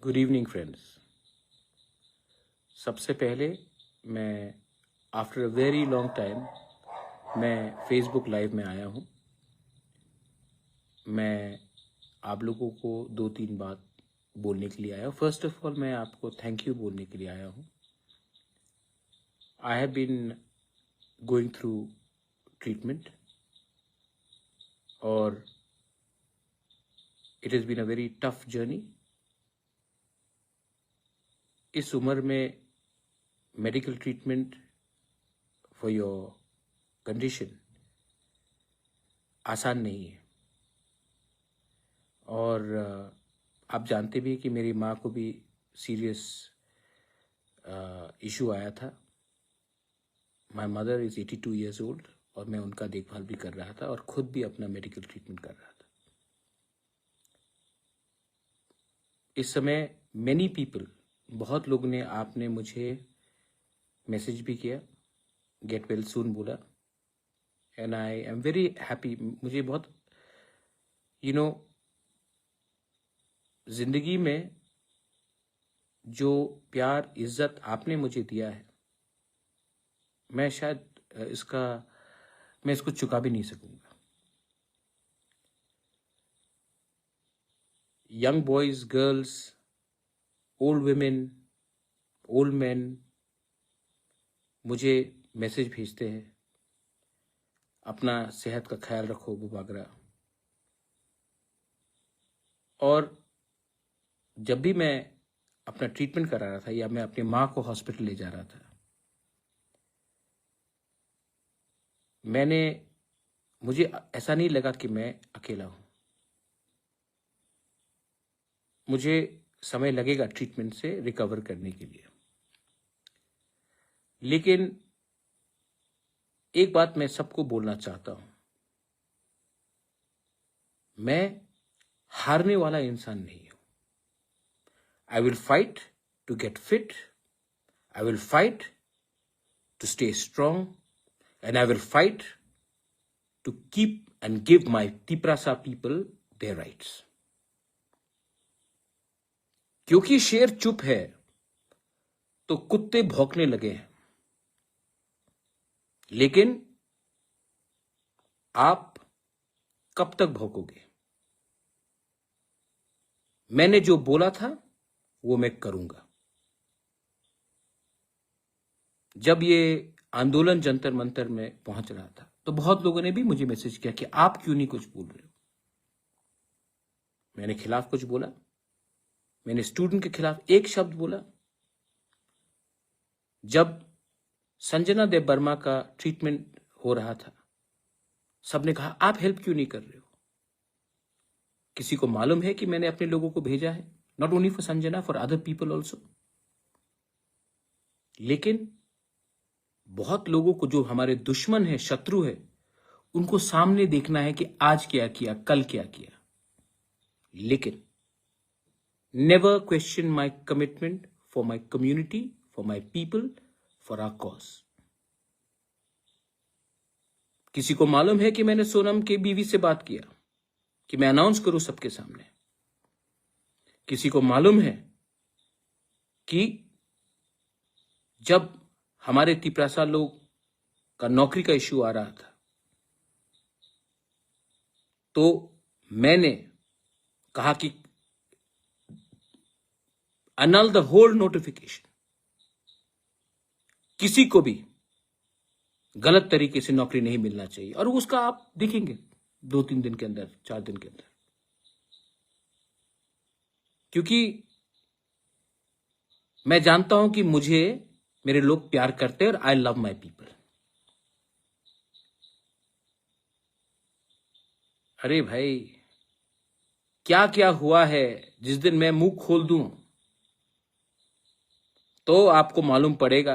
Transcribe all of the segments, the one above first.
Good evening friends. सबसे पहले मैं after a very long time मैं फेसबुक लाइव में आया हूँ। मैं आप लोगों को 2-3 बात बोलने के लिए आया हूँ। फर्स्ट ऑफ ऑल मैं आपको थैंक यू बोलने के लिए आया हूँ। I have been going through treatment और it has been a very tough journey. इस उम्र में medical treatment for your condition आसान नहीं है और आप जानते भी हैं कि मेरी माँ को भी सीरियस इशू आया था। My mother is 82 years old और मैं उनका देखभाल भी कर रहा था और खुद भी अपना मेडिकल ट्रीटमेंट कर रहा था। इस समय मैनी पीपल, बहुत लोगों ने आपने मुझे मैसेज भी किया, गेट वेल सून बोला and I am very happy. मुझे बहुत जिंदगी में जो प्यार इज्जत आपने मुझे दिया है, मैं शायद मैं इसको चुका भी नहीं सकूंगा। Young boys, girls, old women, old man मुझे मैसेज भेजते हैं, अपना सेहत का ख्याल रखो वगैरह। और जब भी मैं अपना ट्रीटमेंट करा रहा था या मैं अपनी माँ को हॉस्पिटल ले जा रहा था, मुझे ऐसा नहीं लगा कि मैं अकेला हूं। मुझे समय लगेगा ट्रीटमेंट से रिकवर करने के लिए, लेकिन एक बात मैं सबको बोलना चाहता हूं, मैं हारने वाला इंसान नहीं हूं। I will fight to get fit, I will fight to stay strong and I will fight to keep and give my Tiprasa people their rights. क्योंकि शेर चुप है तो कुत्ते भौंकने लगे हैं, लेकिन आप कब तक भौंकोगे? मैंने जो बोला था वो मैं करूंगा। जब ये आंदोलन जंतर मंतर में पहुंच रहा था तो बहुत लोगों ने भी मुझे मैसेज किया कि आप क्यों नहीं कुछ बोल रहे हो। मैंने खिलाफ कुछ बोला? मैंने स्टूडेंट के खिलाफ एक शब्द बोला? जब संजना देव वर्मा का ट्रीटमेंट हो रहा था, सबने कहा आप हेल्प क्यों नहीं कर रहे हो। किसी को मालूम है कि मैंने अपने लोगों को भेजा है, not only for Sanjana, for other people also. लेकिन बहुत लोगों को, जो हमारे दुश्मन है, शत्रु है, उनको सामने देखना है कि आज क्या किया, कल क्या किया। लेकिन never question my commitment for my community, for my people, for our cause. किसी को मालूम है कि मैंने सोनम के बीवी से बात किया कि मैं अनाउंस करूं सबके सामने। किसी को मालूम है कि जब हमारे तिपरासा लोग का नौकरी का इश्यू आ रहा था तो मैंने कहा कि annul द होल नोटिफिकेशन। किसी को भी गलत तरीके से नौकरी नहीं मिलना चाहिए, और उसका आप देखेंगे 2-3 दिन के अंदर, 4 दिन के अंदर। क्योंकि मैं जानता हूं कि मुझे मेरे लोग प्यार करते हैं और आई लव माई पीपल। अरे भाई, क्या क्या हुआ है, जिस दिन मैं मुंह खोल दूं तो आपको मालूम पड़ेगा।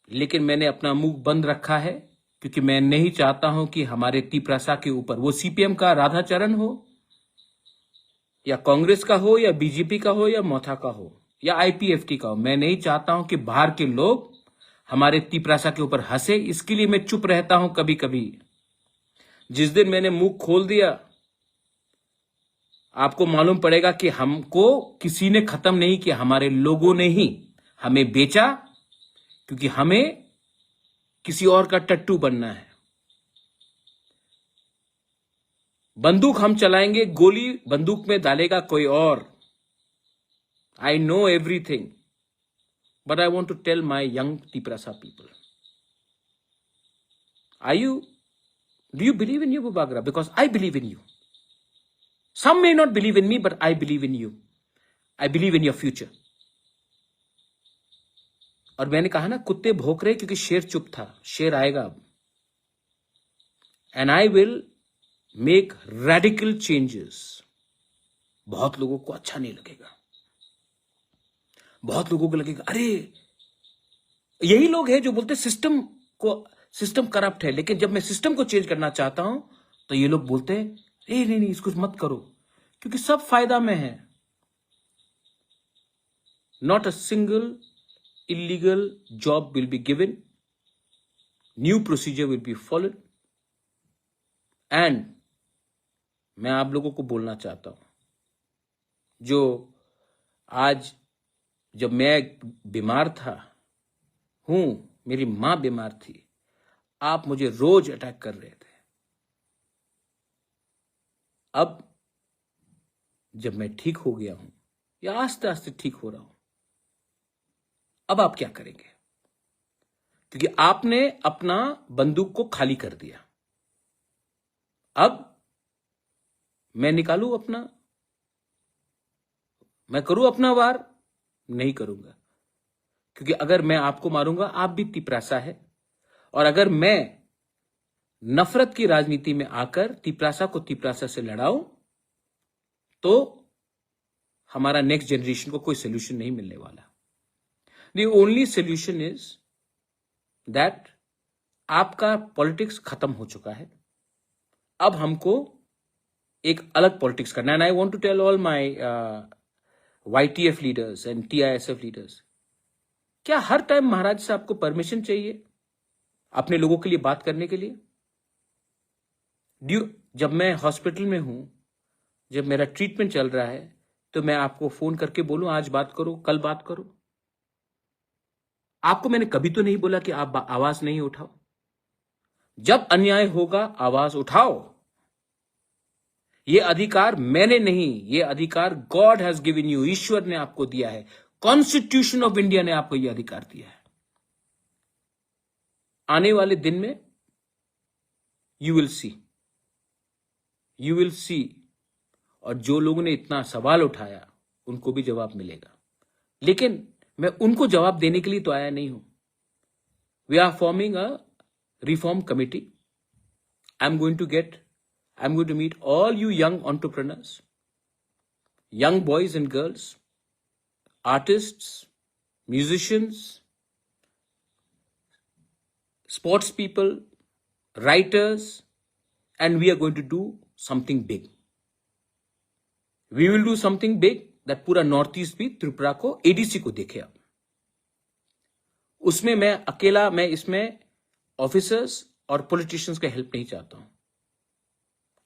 लेकिन मैंने अपना मुंह बंद रखा है क्योंकि मैं नहीं चाहता हूं कि हमारे तिपरासा के ऊपर, वो सीपीएम का राधाचरण हो या कांग्रेस का हो या बीजेपी का हो या मोथा का हो या आईपीएफटी का हो, मैं नहीं चाहता हूं कि बाहर के लोग हमारे तिपरासा के ऊपर हंसे। इसके लिए मैं चुप रहता हूं कभी कभी। जिस दिन मैंने मुंह खोल दिया, आपको मालूम पड़ेगा कि हमको किसी ने खत्म नहीं किया, हमारे लोगों ने ही हमें बेचा, क्योंकि हमें किसी और का टट्टू बनना है। बंदूक हम चलाएंगे, गोली बंदूक में डालेगा कोई और। I know everything, but I want to tell my young Tiprasa people, do you believe in you, Bubagra? Because I believe in you. Some may not believe in me, but I believe in you. I believe in your future. और मैंने कहा ना, कुत्ते भौंक रहे क्योंकि शेर चुप था, शेर आएगा अब। And I will make radical changes. बहुत लोगों को अच्छा नहीं लगेगा, बहुत लोगों को लगेगा अरे, यही लोग हैं जो बोलते सिस्टम करप्ट है, लेकिन जब मैं सिस्टम को चेंज करना चाहता हूं तो ये लोग बोलते हैं नहीं इसको मत करो, क्योंकि सब फायदा में है। Not a single illegal job will be given, new procedure will be followed, and मैं आप लोगों को बोलना चाहता हूं, जो आज जब मैं बीमार था, मेरी मां बीमार थी, आप मुझे रोज अटैक कर रहे थे। अब जब मैं ठीक हो गया हूं, या आस्ते आस्ते ठीक हो रहा हूं, अब आप क्या करेंगे? क्योंकि आपने अपना बंदूक को खाली कर दिया। अब मैं निकालूं मैं करूं अपना वार? नहीं करूंगा, क्योंकि अगर मैं आपको मारूंगा, आप भी तिपरासा है, और अगर मैं नफरत की राजनीति में आकर तिपरासा को तिपरासा से लड़ाऊं, तो हमारा नेक्स्ट जनरेशन को कोई सोल्यूशन नहीं मिलने वाला। The only solution is that आपका पॉलिटिक्स खत्म हो चुका है, अब हमको एक अलग पॉलिटिक्स करना है। And I want to tell all my YTF leaders and TISF leaders, क्या हर टाइम महाराज से आपको परमिशन चाहिए अपने लोगों के लिए बात करने के लिए? जब मैं हॉस्पिटल में हूं, जब मेरा ट्रीटमेंट चल रहा है, तो मैं आपको फोन करके बोलूं आज बात करो, कल बात करो? आपको मैंने कभी तो नहीं बोला कि आप आवाज नहीं उठाओ। जब अन्याय होगा आवाज उठाओ। यह अधिकार मैंने नहीं, यह अधिकार गॉड हैज गिवन यू, ईश्वर ने आपको दिया है, कॉन्स्टिट्यूशन ऑफ इंडिया ने आपको यह अधिकार दिया है। आने वाले दिन में यू विल सी, और जो लोगों ने इतना सवाल उठाया उनको भी जवाब मिलेगा। लेकिन मैं उनको जवाब देने के लिए तो आया नहीं हूं। We are forming a reform committee. I am going to meet all you young entrepreneurs, young boys and girls, artists, musicians, sports people, writers, and we are going to do something big. We will do something big that पूरा north east भी त्रिपुरा को, ADC को देखे। अब उसमें मैं इसमें officers और पॉलिटिशियंस का हेल्प नहीं चाहता हूं।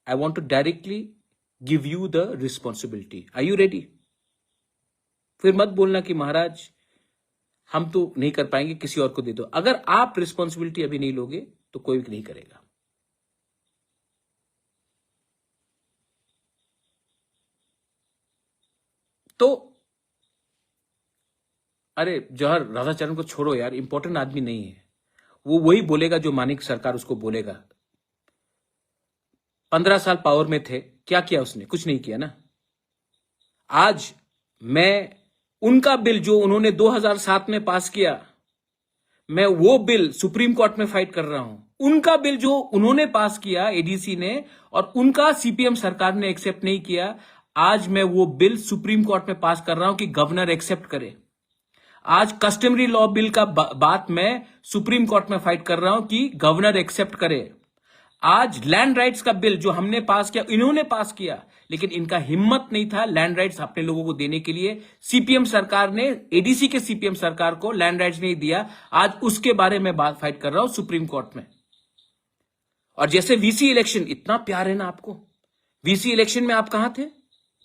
I want to directly give you the responsibility. Are you ready? फिर मत बोलना कि महाराज हम तो नहीं कर पाएंगे, किसी और को दे दो। अगर आप रिस्पॉन्सिबिलिटी अभी नहीं लोगे तो कोई भी नहीं करेगा। तो अरे जौहर राधाचरण को छोड़ो यार, इंपॉर्टेंट आदमी नहीं है वो। वही बोलेगा जो मानिक सरकार उसको बोलेगा। 15 साल पावर में थे, क्या किया उसने? कुछ नहीं किया ना। आज मैं उनका बिल जो उन्होंने 2007 में पास किया, मैं वो बिल सुप्रीम कोर्ट में फाइट कर रहा हूं। उनका बिल जो उन्होंने पास किया ADC ने, और उनका CPM सरकार ने एक्सेप्ट नहीं किया, आज मैं वो बिल सुप्रीम कोर्ट में पास कर रहा हूं कि गवर्नर एक्सेप्ट करे। आज कस्टमरी लॉ बिल का बात मैं सुप्रीम कोर्ट में फाइट कर रहा हूं कि गवर्नर एक्सेप्ट करे। आज लैंड राइट्स का बिल जो हमने पास किया, इन्होंने पास किया, लेकिन इनका हिम्मत नहीं था लैंड राइट्स अपने लोगों को देने के लिए। CPM सरकार ने, ADC के CPM सरकार को लैंड राइट्स नहीं दिया। आज उसके बारे में बात फाइट कर रहा हूं सुप्रीम कोर्ट में। और जैसे VC इलेक्शन, इतना प्यार है ना आपको। VC इलेक्शन में आप कहां थे?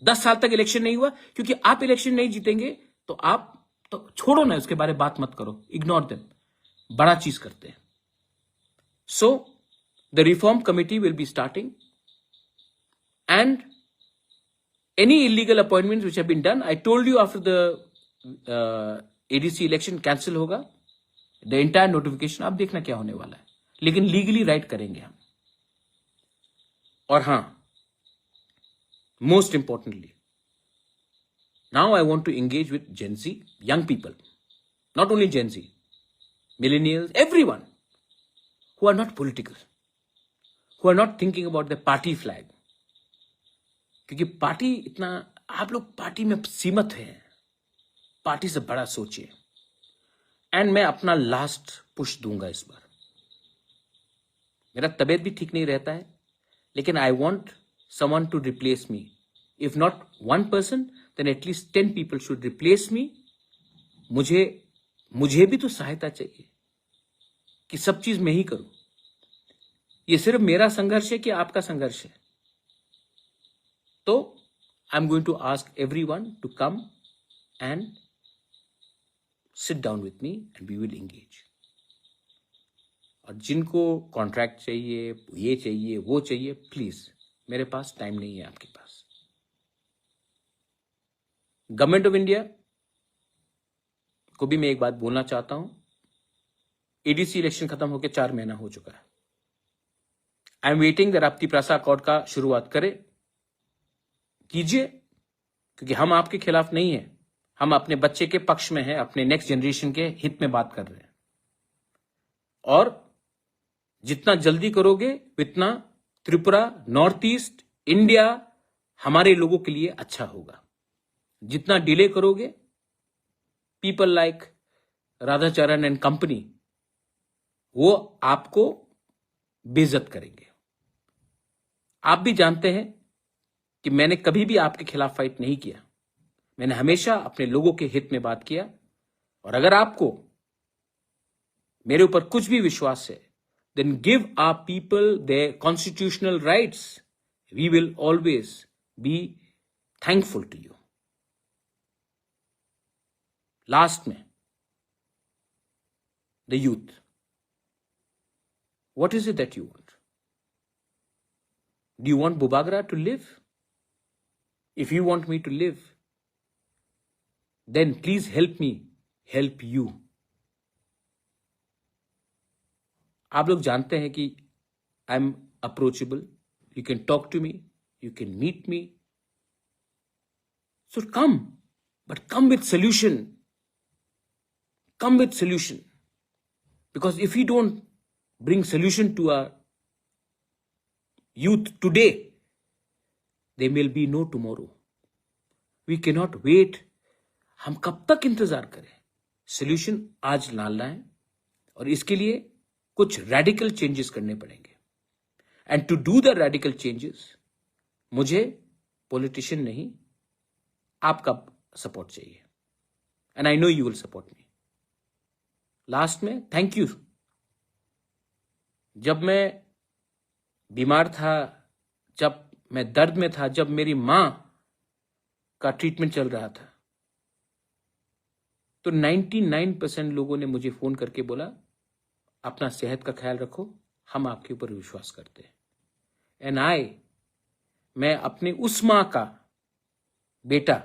10 साल तक इलेक्शन नहीं हुआ, क्योंकि आप इलेक्शन नहीं जीतेंगे तो आप तो छोड़ो ना, उसके बारे में बात मत करो, इग्नोर देम, बड़ा चीज करते हैं. So the reform committee will be starting and any illegal appointments which have been done, I told you after the ADC election cancel होगा, the entire notification. आप देखना क्या होने वाला है, लेकिन लीगली राइट करेंगे हम. और हाँ, most importantly, now I want to engage with Gen Z, young people, not only Gen Z, millennials, everyone who are not political, who are not thinking about the party flag. क्योंकि party इतना, आप लोग party में सीमित हैं, party से बड़ा सोचिए. एंड मैं अपना लास्ट पुश दूंगा इस बार. मेरा तबीयत भी ठीक नहीं रहता है, लेकिन I want someone to replace me. If not 1 person, then at least 10 people should replace me. मुझे भी तो सहायता चाहिए कि सब चीज मैं ही करूं. ये सिर्फ मेरा संघर्ष है कि आपका संघर्ष है. तो I am going to ask everyone to come and sit down with me and we will engage. और जिनको कॉन्ट्रैक्ट चाहिए, ये चाहिए, वो चाहिए, प्लीज, मेरे पास टाइम नहीं है आपके पास. गवर्नमेंट ऑफ इंडिया को भी मैं एक बात बोलना चाहता हूं. एडीसी इलेक्शन खत्म होकर 4 महीना हो चुका है. आई एम वेटिंग दैट राप्ती प्रासा अकॉर्ड का शुरुआत कीजिए, क्योंकि हम आपके खिलाफ नहीं है. हम अपने बच्चे के पक्ष में हैं, अपने नेक्स्ट जनरेशन के हित में बात कर रहे हैं. और जितना जल्दी करोगे उतना त्रिपुरा, नॉर्थ ईस्ट इंडिया हमारे लोगों के लिए अच्छा होगा. जितना डिले करोगे, people like Radhacharan and company वो आपको बेइज्जत करेंगे. आप भी जानते हैं कि मैंने कभी भी आपके खिलाफ फाइट नहीं किया. मैंने हमेशा अपने लोगों के हित में बात किया. और अगर आपको मेरे ऊपर कुछ भी विश्वास है, then give our people their constitutional rights. We will always be thankful to you. Last में, the youth, what is it that you want? Do you want बुबागरा to live? If you want me to live, then please help me help you. आप लोग जानते हैं कि I am approachable. You can talk to me. You can meet me. So come, but come with solution. Come with solution. Because if we don't bring solution to our youth today, there will be no tomorrow. We cannot wait. हम कब तक इंतजार करें? Solution आज लाना है और इसके लिए कुछ रेडिकल चेंजेस करने पड़ेंगे. And to do the radical changes, मुझे पॉलिटिशियन नहीं, आपका सपोर्ट चाहिए. And I know you will support me. Last में थैंक यू. जब मैं बीमार था, जब मैं दर्द में था, जब मेरी मां का ट्रीटमेंट चल रहा था, तो 99% लोगों ने मुझे फोन करके बोला, अपना सेहत का ख्याल रखो, हम आपके ऊपर विश्वास करते हैं. एंड मैं अपने उस मां का बेटा,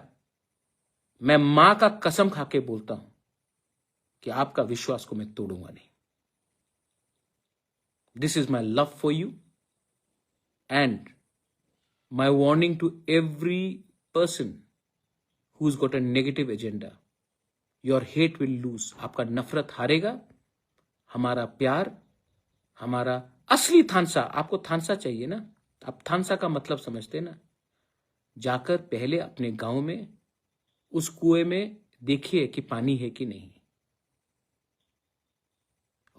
मैं मां का कसम खा के बोलता हूं कि आपका विश्वास को मैं तोड़ूंगा नहीं. This is my love for you and my warning to every person who's got a negative agenda. Your hate will lose. आपका नफरत हारेगा. हमारा प्यार, हमारा असली थानसा, आपको थानसा चाहिए ना, आप थानसा का मतलब समझते ना. जाकर पहले अपने गांव में उस कुएं में देखिए कि पानी है कि नहीं.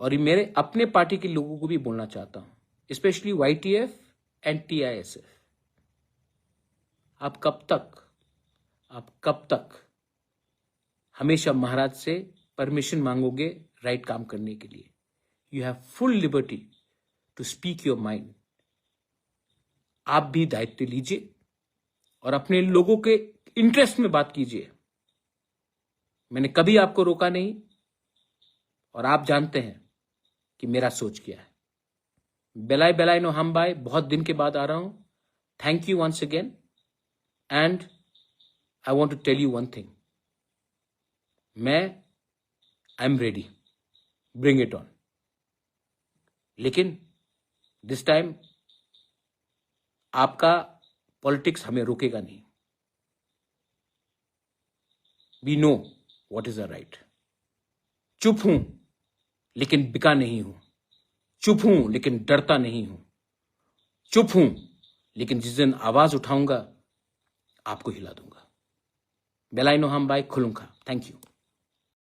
और मेरे अपने पार्टी के लोगों को भी बोलना चाहता हूं, स्पेशली YTF एंड TISF. आप कब तक हमेशा महाराज से परमिशन मांगोगे राइट काम करने के लिए? You have full liberty to speak your mind. आप भी दायित्व लीजिए और अपने लोगों के इंटरेस्ट में बात कीजिए। मैंने कभी आपको रोका नहीं और आप जानते हैं कि मेरा सोच क्या है। बेलाय बेलाय नो हम बाय, बहुत दिन के बाद आ रहा हूं। Thank you once again and I want to tell you one thing, I am ready, bring it on. लेकिन दिस टाइम आपका पॉलिटिक्स हमें रोकेगा नहीं। We know what is the right. चुप हूं लेकिन बिका नहीं हूं, चुप हूं लेकिन डरता नहीं हूं, चुप हूं लेकिन जिस दिन आवाज उठाऊंगा आपको हिला दूंगा। बेलाय नो हम बाय, खुलूंगा। Thank you.